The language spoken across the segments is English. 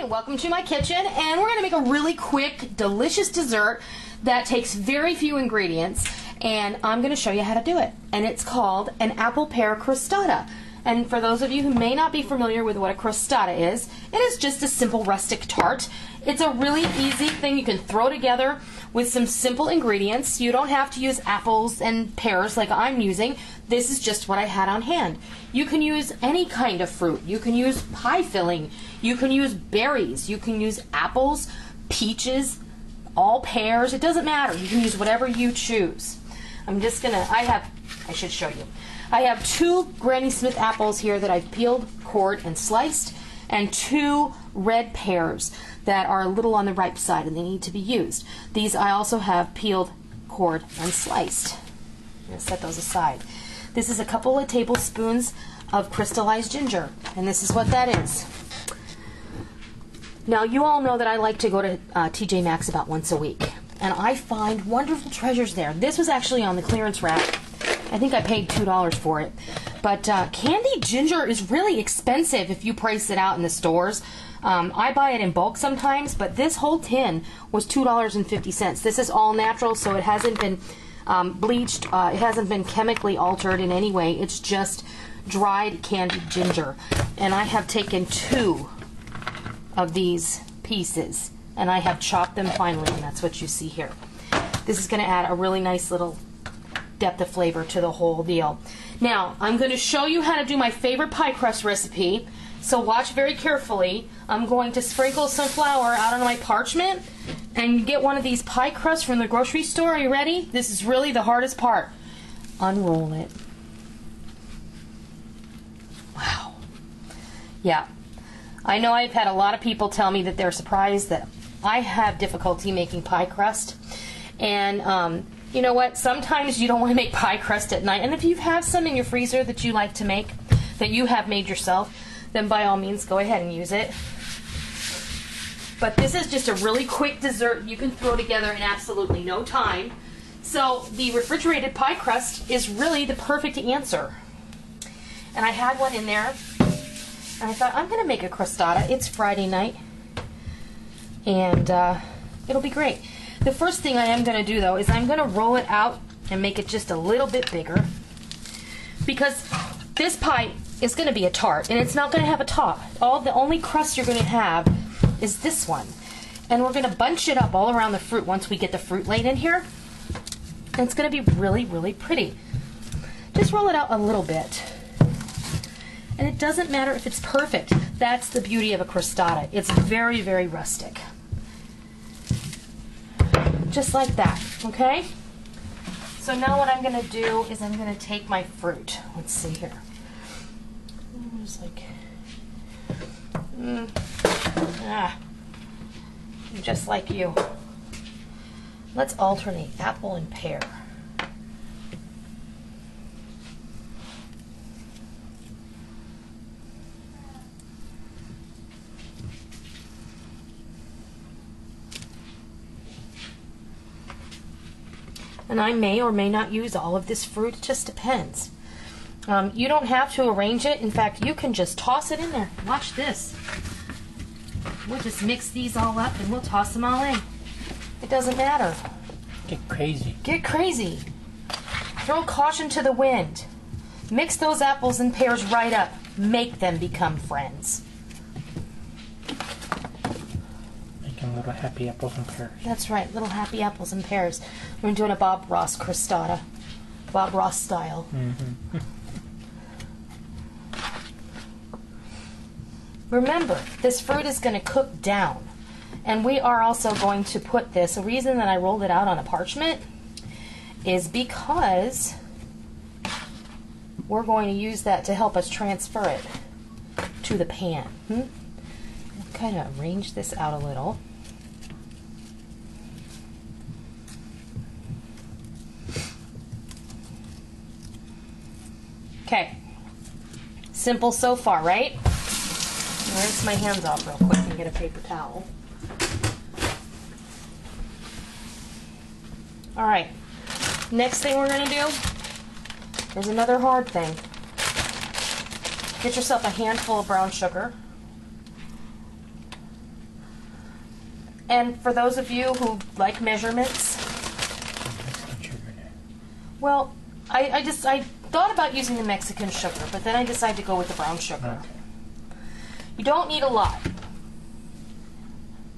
and welcome to my kitchen, and we're going to make a really quick, delicious dessert that takes very few ingredients, and I'm going to show you how to do it. And it's called an apple pear crostata. And for those of you who may not be familiar with what a crostata is, it is just a simple rustic tart. It's a really easy thing you can throw together with some simple ingredients. You don't have to use apples and pears like I'm using. This is just what I had on hand. You can use any kind of fruit. You can use pie filling. You can use berries. You can use apples, peaches, all pears. It doesn't matter. You can use whatever you choose. I should show you. I have 2 Granny Smith apples here that I've peeled, cored, and sliced, and 2 red pears that are a little on the ripe side and they need to be used. These I also have peeled, cored, and sliced. I'm going to set those aside. This is a couple of tablespoons of crystallized ginger, and this is what that is. Now, you all know that I like to go to TJ Maxx about once a week, and I find wonderful treasures there. This was actually on the clearance rack. I think I paid $2 for it. But candied ginger is really expensive if you price it out in the stores. I buy it in bulk sometimes, but this whole tin was $2.50. This is all natural, so it hasn't been bleached. It hasn't been chemically altered in any way. It's just dried candied ginger. And I have taken 2 of these pieces, and I have chopped them finely, and that's what you see here. This is going to add a really nice little depth of flavor to the whole deal. Now, I'm going to show you how to do my favorite pie crust recipe, so watch very carefully. I'm going to sprinkle some flour out on my parchment, and you get one of these pie crusts from the grocery store. Are you ready? This is really the hardest part. Unroll it. Wow. Yeah. I know I've had a lot of people tell me that they're surprised that I have difficulty making pie crust, and you know what? Sometimes you don't want to make pie crust at night. And if you have some in your freezer that you like to make, that you have made yourself, then by all means go ahead and use it. But this is just a really quick dessert you can throw together in absolutely no time. So the refrigerated pie crust is really the perfect answer. And I had one in there, and I thought, I'm going to make a crostata. It's Friday night, and it'll be great. The first thing I am going to do, though, is I'm going to roll it out and make it just a little bit bigger, because this pie is going to be a tart, and it's not going to have a top. The only crust you're going to have is this one, and we're going to bunch it up all around the fruit once we get the fruit laid in here, and it's going to be really, really pretty. Just roll it out a little bit, and it doesn't matter if it's perfect. That's the beauty of a crostata. It's very, very rustic. Just like that, okay? So now what I'm going to do is I'm going to take my fruit. Let's see here. Just like, just like you. Let's alternate apple and pear. And I may or may not use all of this fruit. It just depends. You don't have to arrange it. In fact, you can just toss it in there. Watch this. We'll just mix these all up and we'll toss them all in. It doesn't matter. Get crazy. Get crazy. Throw caution to the wind. Mix those apples and pears right up. Make them become friends. Little happy apples and pears. That's right, little happy apples and pears. We're doing a Bob Ross crostata. Bob Ross style. Mm-hmm. Remember, this fruit is going to cook down. And we are also going to put this, the reason that I rolled it out on a parchment is because we're going to use that to help us transfer it to the pan. I'll kind of arrange this out a little. Okay, simple so far, right? I'll rinse my hands off real quick and get a paper towel. All right, next thing we're going to do is another hard thing. Get yourself a handful of brown sugar. And for those of you who like measurements, Mexican sugar now. well, I thought about using the Mexican sugar, but then I decided to go with the brown sugar. Okay. You don't need a lot.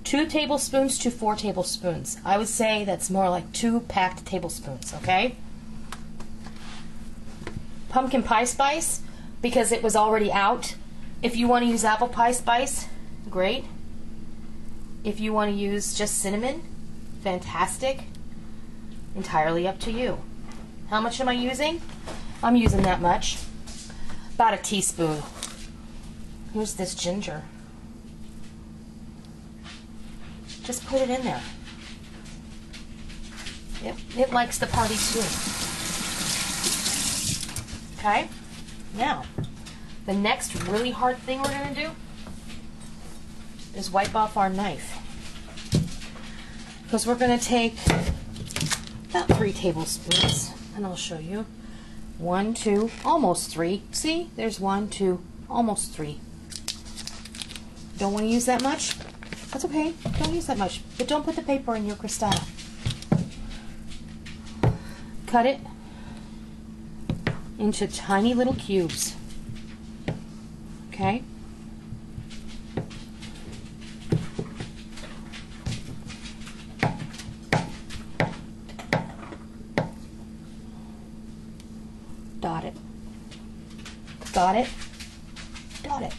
2 tablespoons to 4 tablespoons. I would say that's more like 2 packed tablespoons, okay? Pumpkin pie spice, because it was already out. If you want to use apple pie spice, great. If you want to use just cinnamon, fantastic. Entirely up to you. How much am I using? I'm using that much. About a teaspoon. Here's this ginger. Just put it in there. It likes the party too. Okay? Now, the next really hard thing we're going to do is wipe off our knife. Because we're going to take about 3 tablespoons, and I'll show you. 1, 2, almost 3. See? There's 1, 2, almost 3. Don't want to use that much? That's okay. Don't use that much. But don't put the paper in your crostata. Cut it into tiny little cubes. Okay? Dot it. Got it? Dot it.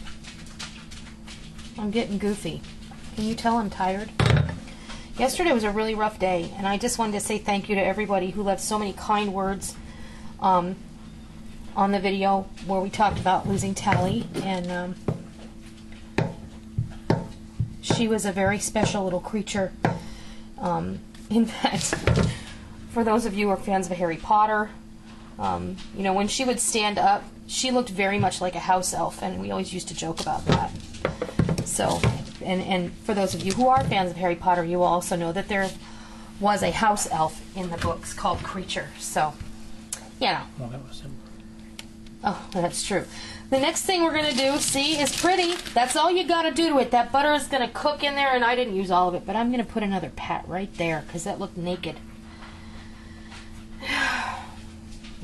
I'm getting goofy. Can you tell I'm tired? Yesterday was a really rough day, and I just wanted to say thank you to everybody who left so many kind words on the video where we talked about losing Tally, and she was a very special little creature. In fact, for those of you who are fans of Harry Potter, you know, when she would stand up, she looked very much like a house elf, and we always used to joke about that. So, and for those of you who are fans of Harry Potter, you will also know that there was a house elf in the books called Creature. So, you know. Well, that was simple. Oh, that's true. The next thing we're going to do, see, is pretty. That's all you got to do to it. That butter is going to cook in there, and I didn't use all of it, but I'm going to put another pat right there because that looked naked.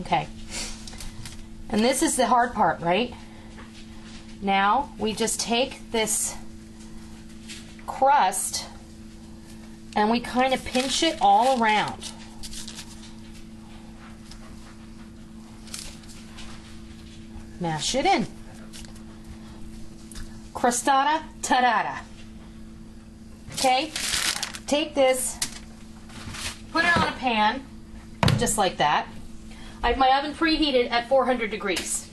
Okay. And this is the hard part, right? Now, we just take this crust and we kind of pinch it all around. Mash it in. Crostata tarada. Okay? Take this, put it on a pan, just like that. I have my oven preheated at 400 degrees.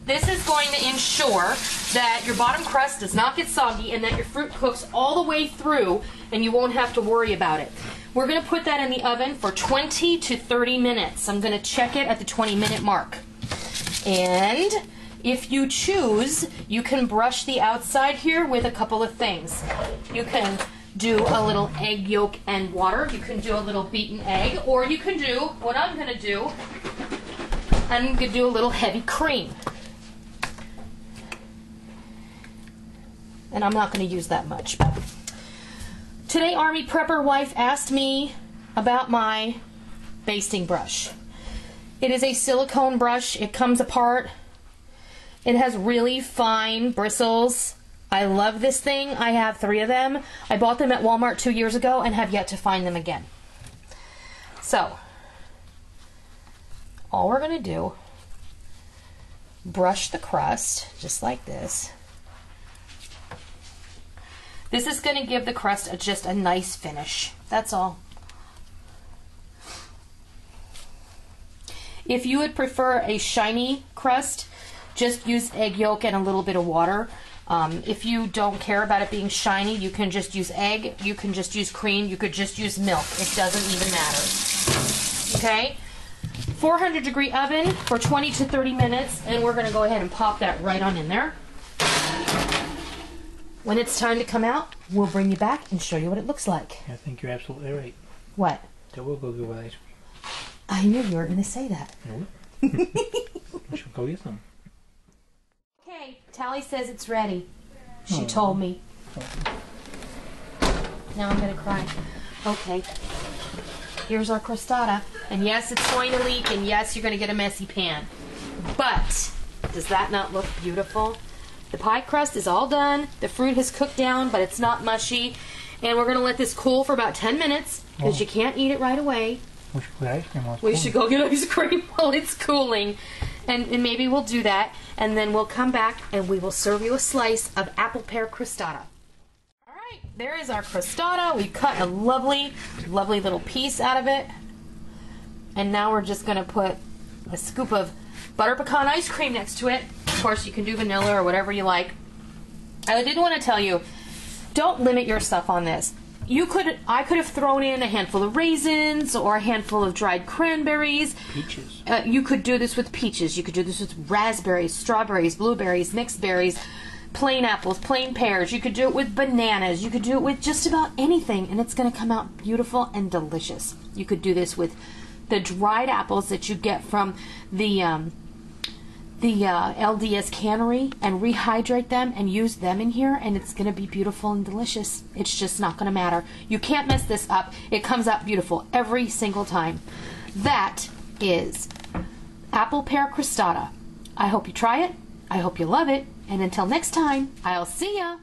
This is going to ensure that your bottom crust does not get soggy and that your fruit cooks all the way through and you won't have to worry about it. We're going to put that in the oven for 20 to 30 minutes. I'm going to check it at the 20-minute mark. And if you choose, you can brush the outside here with a couple of things. You can do a little egg yolk and water. You can do a little beaten egg, or you can do what I'm going to do. I'm going to do a little heavy cream. And I'm not going to use that much. Today, Army Prepper Wife asked me about my basting brush. It is a silicone brush. It comes apart. It has really fine bristles. I love this thing. I have 3 of them. I bought them at Walmart 2 years ago and have yet to find them again. So, all we're going to do, brush the crust just like this. This is going to give the crust just a nice finish. That's all. If you would prefer a shiny crust, just use egg yolk and a little bit of water. If you don't care about it being shiny, you can just use egg, you can just use cream, you could just use milk. It doesn't even matter. Okay? 400 degree oven for 20 to 30 minutes, and we're going to go ahead and pop that right on in there. When it's time to come out, we'll bring you back and show you what it looks like. I think you're absolutely right. What? That will go good with ice cream. I knew you were going to say that. No. I should go get some. Okay, Tally says it's ready. She told me. Now I'm gonna cry. Okay. Here's our crostata. And yes, it's going to leak, and yes, you're gonna get a messy pan. But does that not look beautiful? The pie crust is all done. The fruit has cooked down, but it's not mushy. And we're gonna let this cool for about 10 minutes because you can't eat it right away. We should get ice cream while it's We cooling. should go get ice cream while it's cooling. And maybe we'll do that. And then we'll come back and we will serve you a slice of apple pear crostata. All right, there is our crostata. We cut a lovely, lovely little piece out of it. And now we're just going to put a scoop of butter pecan ice cream next to it. Of course, you can do vanilla or whatever you like. I did want to tell you, don't limit yourself on this. I could have thrown in a handful of raisins or a handful of dried cranberries. Peaches. You could do this with peaches. You could do this with raspberries, strawberries, blueberries, mixed berries, plain apples, plain pears. You could do it with bananas. You could do it with just about anything, and it's going to come out beautiful and delicious. You could do this with the dried apples that you get from the LDS cannery and rehydrate them and use them in here, and it's going to be beautiful and delicious. It's just not going to matter. You can't mess this up. It comes out beautiful every single time. That is apple pear crostata. I hope you try it. I hope you love it. And until next time, I'll see ya.